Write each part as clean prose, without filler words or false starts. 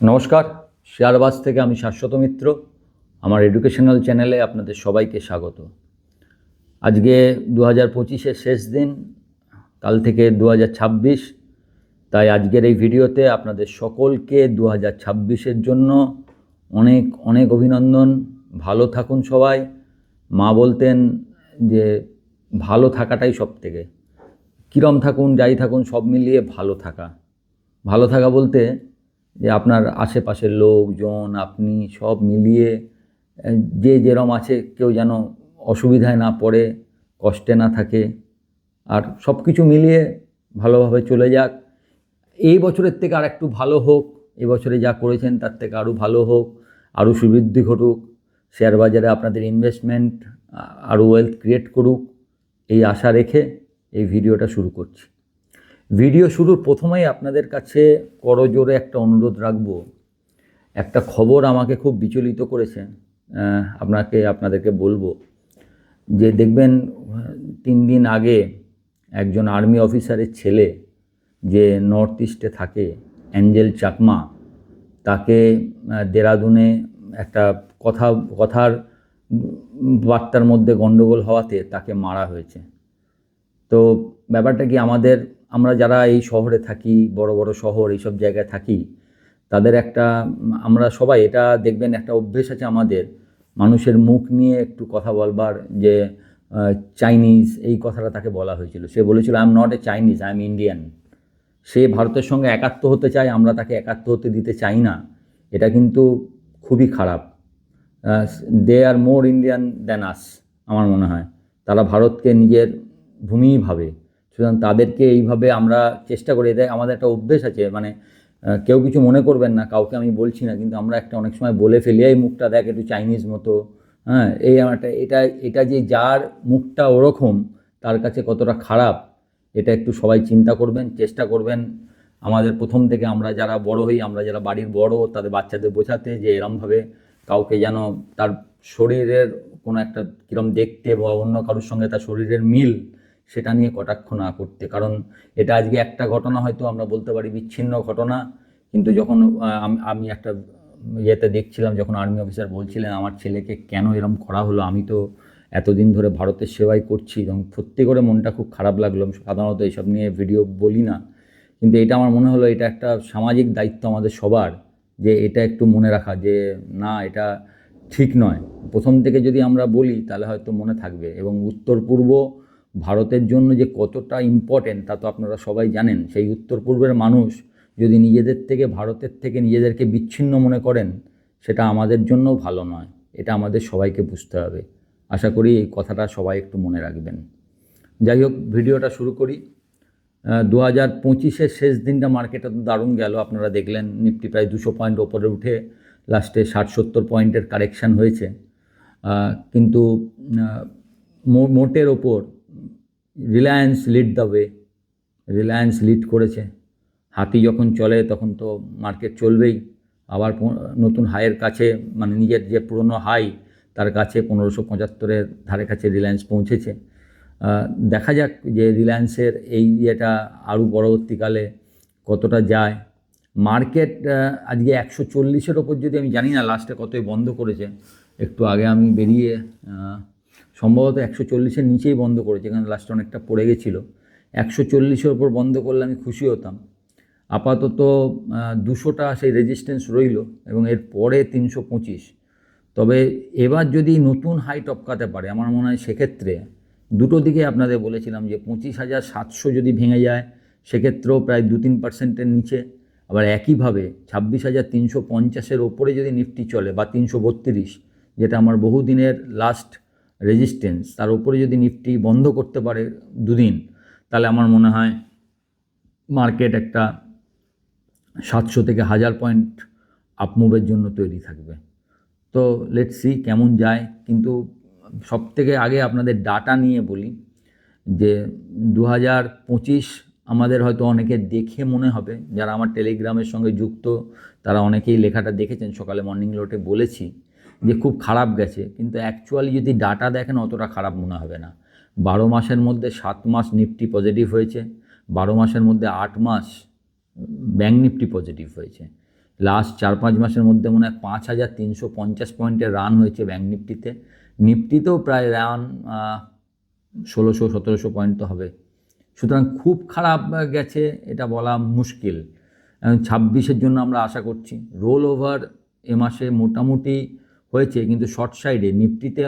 নমস্কার, শেয়ারবাজ থেকে আমি শাশ্বত মিত্র। আমার এডুকেশনাল চ্যানেলে আপনাদের সবাইকে স্বাগত। আজকে 2025-এর শেষ দিন, কাল থেকে 2026। তাই আজকের এই ভিডিওতে আপনাদের সকলকে 2026-এর জন্য অনেক অনেক অভিনন্দন। ভালো থাকুন সবাই। মা বলতেন যে ভালো থাকাটাই সব থেকে, কীরম থাকুন যাই থাকুন সব মিলিয়ে ভালো থাকা। ভালো থাকা বলতে যে আপনার আশেপাশের লোকজন, আপনি সব মিলিয়ে যে যেরম আছে কেউ যেন অসুবিধায় না পড়ে, কষ্টে না থাকে, আর সব কিছু মিলিয়ে ভালোভাবে চলে যাক। এই বছরের থেকে আর একটু ভালো হোক, এবছরে যা করেছেন তার থেকে আরও ভালো হোক, আরও সুবৃদ্ধি ঘটুক, শেয়ার বাজারে আপনাদের ইনভেস্টমেন্ট আরও ওয়েলথ ক্রিয়েট করুক, এই আশা রেখে এই ভিডিওটা শুরু করছি। ভিডিও শুরুর প্রথমেই আপনাদের কাছে করজোরে একটা অনুরোধ রাখবো। একটা খবর আমাকে খুব বিচলিত করেছে, আপনাদেরকে বলবো যে দেখবেন 3 দিন আগে একজন আর্মি অফিসারের ছেলে যে নর্থ ইস্টে থাকে, অ্যাঞ্জেল চাকমা, তাকে দেরাদুনে একটা কথার বার্তার মধ্যে গণ্ডগোল হওয়াতে তাকে মারা হয়েছে। তো ব্যাপারটা কি, আমরা যারা এই শহরে থাকি, বড় বড় শহর এইসব জায়গায় থাকি, তাদের আমরা সবাই এটা দেখবেন একটা অভ্যেস আছে আমাদের, মানুষের মুখ নিয়ে একটু কথা বলবার। যে চাইনিজ, এই কথাটা তাকে বলা হয়েছিল। সে বলেছিল, I am not a Chinese, I am Indian. সে ভারতের সঙ্গে একাত্ম হতে চায়, আমরা তাকে একাত্ম হতে দিতে চাই না। এটা কিন্তু খুবই খারাপ। দে আর মোর ইন্ডিয়ান দ্যান আস, আমার মনে হয়। তারা ভারতকে নিজের ভূমিই ভাবে। সুতরাং তাদেরকে এইভাবে আমরা চেষ্টা করি। এটাই আমাদের একটা অভ্যেস আছে, মানে কেউ কিছু মনে করবেন না, কাউকে আমি বলছি না, কিন্তু আমরা অনেক সময় বলে ফেলি, এই মুখটা দেখ একটু চাইনিজ মতো। হ্যাঁ, এই এটা যে যার মুখটা ওরকম, তার কাছে কতটা খারাপ, এটা একটু সবাই চিন্তা করবেন, চেষ্টা করবেন। আমাদের প্রথম থেকে আমরা যারা বড় হই, আমরা যারা বাড়ির বড়, তাদের বাচ্চাদের বোঝাতে যে এরমভাবে কাউকে যেন তার শরীরের কোনো একটা কীরম দেখতে বা অন্য কারোর সঙ্গে তার শরীরের মিল, সেটা নিয়ে কটাক্ষ না করতে। কারণ এটা আজকে একটা ঘটনা হয়তো আমরা বলতে পারি বিচ্ছিন্ন ঘটনা, কিন্তু যখন আমি একটা ইয়েতে দেখছিলাম, যখন আর্মি অফিসার বলছিলেন আমার ছেলেকে কেন এরম করা হলো, আমি তো এতদিন ধরে ভারতের সেবাই করছি, এবং সত্যি করে মনটা খুব খারাপ লাগলো। সাধারণত এইসব নিয়ে ভিডিও বলি না, কিন্তু এটা আমার মনে হলো এটা একটা সামাজিক দায়িত্ব আমাদের সবার, যে এটা একটু মনে রাখা যে না, এটা ঠিক নয়। প্রথম থেকে যদি আমরা বলি তাহলে হয়তো মনে থাকবে। এবং উত্তর পূর্ব ভারতের জন্য যে কতটা ইম্পর্টেন্ট তা তো আপনারা সবাই জানেন। সেই উত্তর পূর্বের মানুষ যদি নিজেদের থেকে, ভারতের থেকে নিজেদেরকে বিচ্ছিন্ন মনে করেন, সেটা আমাদের জন্যও ভালো নয়। এটা আমাদের সবাইকে বুঝতে হবে। আশা করি এই কথাটা সবাই একটু মনে রাখবেন। যাই হোক, ভিডিওটা শুরু করি। 2025-এর শেষ দিনটা মার্কেটে তো দারুণ গেল। আপনারা দেখলেন নিফটি প্রায় 200 পয়েন্ট ওপরে উঠে লাস্টে 60-70 পয়েন্টের কারেকশান হয়েছে। কিন্তু মোটের ওপর Reliance lead the way. Reliance lead করেছে। হাতি যখন চলে তখন তো মার্কেট চলবেই। আবার নতুন হাইয়ের কাছে, মানে নিজের যে পুরনো হাই তার কাছে 1575-এর ধারে কাছে রিলায়েন্স পৌঁছেছে। দেখা যাক যে রিলায়েন্সের এই ইয়েটা আরও পরবর্তীকালে কতটা যায়। মার্কেট আজকে 140-এর ওপর, যদি আমি জানি না লাস্টে কতই বন্ধ করেছে, একটু আগে আমি বেরিয়ে সম্ভবত 140-এর নিচেই বন্ধ করেছে, এখানে লাস্টে অনেকটা পড়ে গেছিলো। 140-এর ওপর বন্ধ করলে আমি খুশি হতাম। আপাতত 200টা সেই রেজিস্ট্যান্স রইল, এবং এর পরে 325। তবে এবার যদি নতুন হাই টপকাতে পারে, আমার মনে হয় সেক্ষেত্রে দুটো দিকে আপনাদের বলেছিলাম যে 25,700 যদি ভেঙে যায়, সেক্ষেত্রেও প্রায় 2-3%-এর নিচে। আবার একইভাবে 26,350-এর ওপরে যদি নিফটি চলে, বা 332, যেটা আমার বহুদিনের লাস্ট রেজিস্ট্যান্স, তার উপরে যদি নিফটি বন্ধ করতে পারে দুদিন, তাহলে আমার মনে হয় মার্কেট একটা 700 থেকে 1000 পয়েন্ট আপমুভের জন্য তৈরি থাকবে। তো লেটস সি কেমন যায়। কিন্তু সবথেকে আগে আপনাদের ডাটা নিয়ে বলি যে 2025 আমাদের হয়তো অনেকে দেখে মনে হবে, যারা আমার টেলিগ্রামের সঙ্গে যুক্ত তারা অনেকেই লেখাটা দেখেছেন, সকালে মর্নিং লোটে বলেছি যে খুব খারাপ গেছে। কিন্তু অ্যাকচুয়ালি যদি ডাটা দেখেন অতটা খারাপ মনে হবে না। 12 মাসের মধ্যে 7 মাস নিফটি পজিটিভ হয়েছে, 12 মাসের মধ্যে 8 মাস ব্যাঙ্ক নিফটি পজিটিভ হয়েছে। লাস্ট 4-5 মাসের মধ্যে মনে হয় 5,350 পয়েন্টের রান হয়েছে ব্যাঙ্ক নিফটিতে। নিফটিতেও প্রায় রান 1,600-1,700 পয়েন্ট তো হবে। সুতরাং খুব খারাপ গেছে এটা বলা মুশকিল। 26-এর জন্য আমরা আশা করছি। রোল ওভার এ মাসে মোটামুটি হয়েছে, কিন্তু শর্ট সাইডে নিফটিতে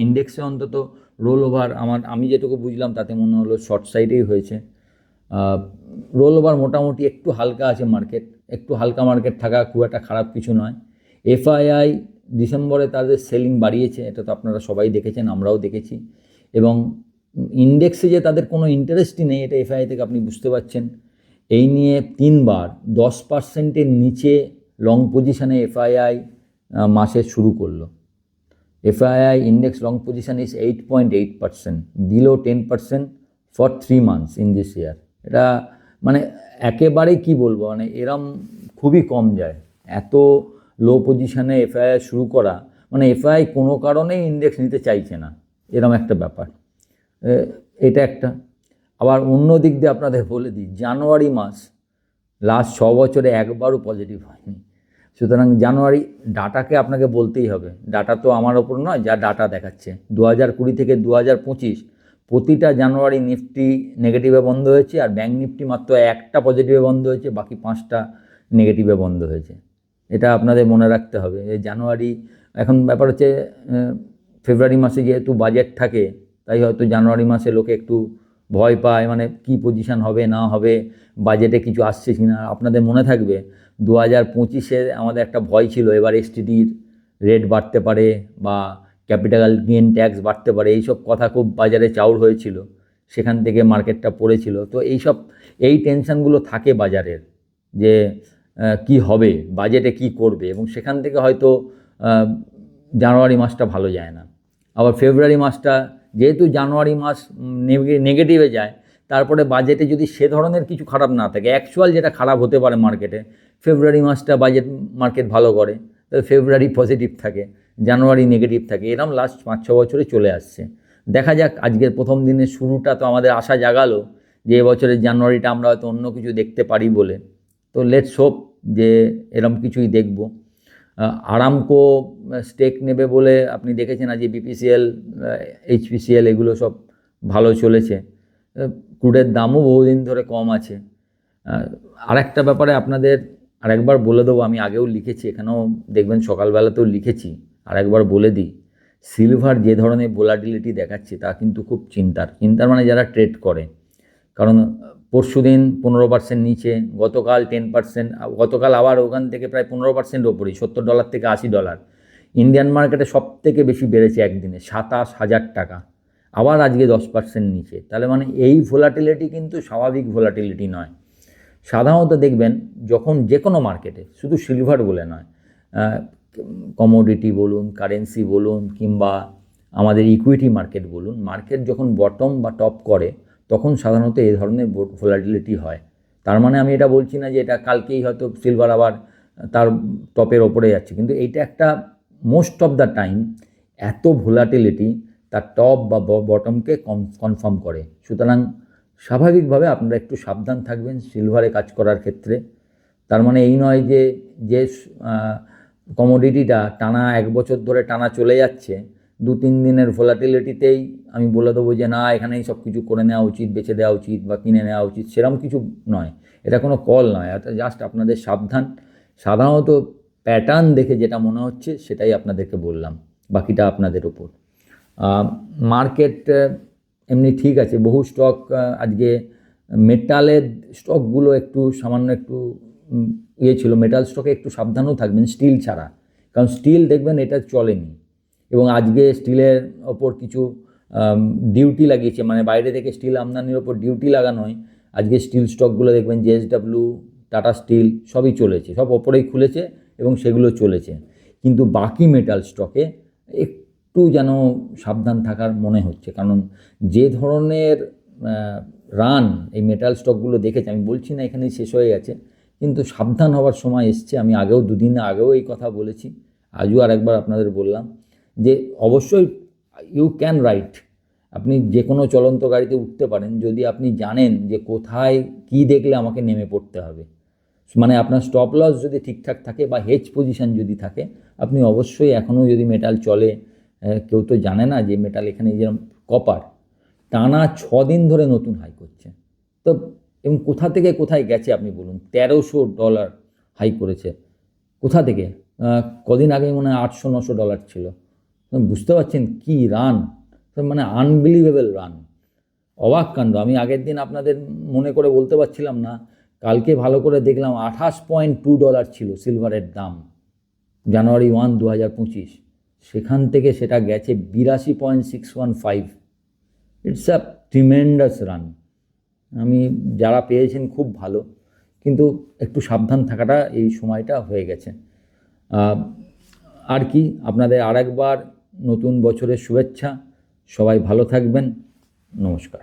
ইন্ডেক্সে অন্তত রোল ওভার আমি যেটুকু বুঝলাম তাতে মনে হলো শর্ট সাইডেই হয়েছে। রোল ওভার মোটামুটি একটু হালকা আছে মার্কেট, একটু হালকা মার্কেট থাকা খুব একটা খারাপ কিছু নয়। এফআইআই ডিসেম্বরে তাদের সেলিং বাড়িয়েছে, এটা তো আপনারা সবাই দেখেছেন, আমরাও দেখেছি। এবং ইন্ডেক্সে যে তাদের কোনো ইন্টারেস্টই নেই, এটা এফআইআই থেকে আপনি বুঝতে পারছেন। এই নিয়ে 3বার 10%-এর নিচে লং পজিশানে এফআইআই মাসে শুরু করলো। FII index long position is 8.8%, below 10% for 3 months in this ইয়ার। এটা মানে একেবারেই কি বলবো, মানে এরম খুবই কম যায় এত লো পজিশানে এফআইআই শুরু করা। মানে এফআইআই কোনো কারণেই ইন্ডেক্স নিতে চাইছে না, এরম একটা ব্যাপার। এটা একটা। আবার অন্য দিক দিয়ে আপনাদের বলে দিই, জানুয়ারি মাস লাস্ট 6 বছরে একবারও পজিটিভ হয়নি। সুতরাং জানুয়ারি ডাটাকে আপনাকে বলতেই হবে, ডাটা তো আমার ওপর নয়, যা ডাটা দেখাচ্ছে 2020 থেকে 2025 প্রতিটা জানুয়ারি নিফটি নেগেটিভে বন্ধ হয়েছে, আর ব্যাঙ্ক নিফটি মাত্র একটা পজিটিভে বন্ধ হয়েছে, বাকি 5টা নেগেটিভে বন্ধ হয়েছে। এটা আপনাদের মনে রাখতে হবে। এই জানুয়ারি, এখন ব্যাপার হচ্ছে ফেব্রুয়ারি মাসে যেহেতু বাজেট থাকে, তাই হয়তো জানুয়ারি মাসে লোকে একটু ভয় পায়, মানে কি পজিশান হবে না হবে, বাজেটে কিছু আসছে কি না। আপনাদের মনে থাকবে 2025-এ আমাদের একটা ভয় ছিল, এবার এসটিডির রেট বাড়তে পারে বা ক্যাপিটাল গেইন ট্যাক্স বাড়তে পারে, এইসব কথা খুব বাজারে চাউর হয়েছিল, সেখান থেকে মার্কেটটা পড়েছিল। তো এই টেনশানগুলো থাকে বাজারের, যে কি হবে, বাজেটে কি করবে, এবং সেখান থেকে হয়তো জানুয়ারি মাসটা ভালো যায় না। আবার ফেব্রুয়ারি মাসটা যেহেতু জানুয়ারি মাস নেগেটিভে যায়, তারপরে বাজেটে যদি সে ধরনের কিছু খারাপ না থাকে, অ্যাকচুয়াল যেটা খারাপ হতে পারে মার্কেটে, ফেব্রুয়ারি মাসটা মার্কেট ভালো করে, তবে ফেব্রুয়ারি পজিটিভ থাকে, জানুয়ারি নেগেটিভ থাকে। এরকম লাস্ট 5-6 বছরে চলে আসছে। দেখা যাক, আজকের প্রথম দিনের শুরুটা তো আমাদের আশা জাগালো যে এবছরের জানুয়ারিটা আমরা হয়তো অন্য কিছু দেখতে পারি বলে। তো লেটস হোপ যে এরম কিছুই দেখব। আরামকো স্টেক নেবে বলে আপনি দেখেছেন আজকে বিপিসিএল, এইচপিসিএল এগুলো সব ভালো চলেছে। ক্রুডের দামও বহুদিন ধরে কম আছে। আরেকটা ব্যাপারে আপনাদের আরেকবার বলে দেবো, আমি আগেও লিখেছি, এখানেও দেখবেন সকালবেলাতেও লিখেছি, আরেকবার বলে দিই, সিলভার যে ধরনের ভোলাটিলিটি দেখাচ্ছে তা কিন্তু খুব চিন্তার মানে যারা ট্রেড করে। কারণ পরশুদিন 15% নিচে, গতকাল 10%, গতকাল আবার ওখান থেকে প্রায় 15% ওপরেই, $70 থেকে $80। ইন্ডিয়ান মার্কেটে সব থেকে বেশি বেড়েছে একদিনে, 27,000 টাকা। আবার আজকে 10% নিচে। তাহলে মানে এই ভোলাটিলিটি কিন্তু স্বাভাবিক ভোলাটিলিটি নয়। সাধারণত দেখবেন যখন যে কোনো মার্কেটে, শুধু সিলভার বলে নয়, কমোডিটি বলুন, কারেন্সি বলুন, কিংবা আমাদের ইকুইটি মার্কেট বলুন, মার্কেট যখন বটম বা টপ করে তখন সাধারণত এই ধরনের ভোলাটিলিটি হয়। তার মানে আমি এটা বলছি না যে এটা কালকেই হয়তো সিলভার আবার তার টপের ওপরে যাচ্ছে, কিন্তু এইটা একটা মোস্ট অফ দ্য টাইম এত ভোলাটিলিটি তার টপ বা বটমকে কনফার্ম করে। সুতরাং স্বাভাবিকভাবে আপনারা একটু সাবধান থাকবেন সিলভারে কাজ করার ক্ষেত্রে। তার মানে এই নয় যে কমোডিটিটা টানা 1 বছর ধরে টানা চলে যাচ্ছে, 2-3 দিনের ভোলাটিলিটিতেই আমি বলে দেবো যে না, এখানেই সব কিছু করে নেওয়া উচিত, বেচে দেওয়া উচিত বা কিনে নেওয়া উচিত, সেরকম কিছু নয়। এটা কোনো কল নয়, এটা জাস্ট আপনাদের সাবধান। সাধারণত প্যাটার্ন দেখে যেটা মনে হচ্ছে সেটাই আপনাদেরকে বললাম, বাকিটা আপনাদের উপর। মার্কেট এমনি ঠিক আছে, বহু স্টক আজকে, মেটালের স্টকগুলো একটু সামান্য একটু ছিল, মেটাল স্টকে একটু সাবধানও থাকবেন স্টিল ছাড়া, কারণ স্টিল দেখবেন এটা চলেনি, এবং আজকে স্টিলের ওপর কিছু ডিউটি লাগিয়েছে, মানে বাইরে থেকে স্টিল আমদানির ওপর ডিউটি লাগানো হয়। আজকে স্টিল স্টকগুলো দেখবেন জেএসডব্লিউ, টাটা স্টিল সবই চলেছে, সব ওপরেই খুলেছে এবং সেগুলো চলেছে। কিন্তু বাকি মেটাল স্টকে একটু যেন সাবধান থাকার মনে হচ্ছে, কারণ যে ধরনের রান এই মেটাল স্টকগুলো দেখেছে, আমি বলছি না এখানেই শেষ হয়ে গেছে, কিন্তু সাবধান হওয়ার সময় এসছে। আমি আগেও 2 দিন আগেও এই কথা বলেছি, আজও আরেকবার আপনাদের বললাম যে অবশ্যই ইউ ক্যান রাইট, আপনি যে কোনো চলন্ত গাড়িতে উঠতে পারেন যদি আপনি জানেন যে কোথায় কি দেখলে আমাকে নেমে পড়তে হবে। মানে আপনার স্টপ লস যদি ঠিকঠাক থাকে বা হেজ পজিশন যদি থাকে, আপনি অবশ্যই এখনও যদি মেটাল চলে, কেউ তো জানে না যে মেটাল এখানে যেরকম কপার টানা 6 দিন ধরে নতুন হাই করছে। তো এবং কোথা থেকে কোথায় গেছে আপনি বলুন, $1300 হাই করেছে। কোথা থেকে? কদিন আগে মনে হয় $800-900 ছিল। বুঝতে পারছেন কি রান, মানে আনবিলিভেবল রান, অবাক কাণ্ড। আমি আগের দিন আপনাদের মনে করে বলতে পারছিলাম না, কালকে ভালো করে দেখলাম $28.2 ছিল সিলভারের দাম, জানুয়ারি 1, 2025। সেখান থেকে সেটা গেছে 82.615। It's a tremendous run. আমি যারা পেয়েছেন খুব ভালো, কিন্তু একটু সাবধান থাকাটা এই সময়টা হয়ে গেছে। আর কি, আপনাদের আরেকবার নতুন বছরের শুভেচ্ছা। সবাই ভালো থাকবেন। নমস্কার।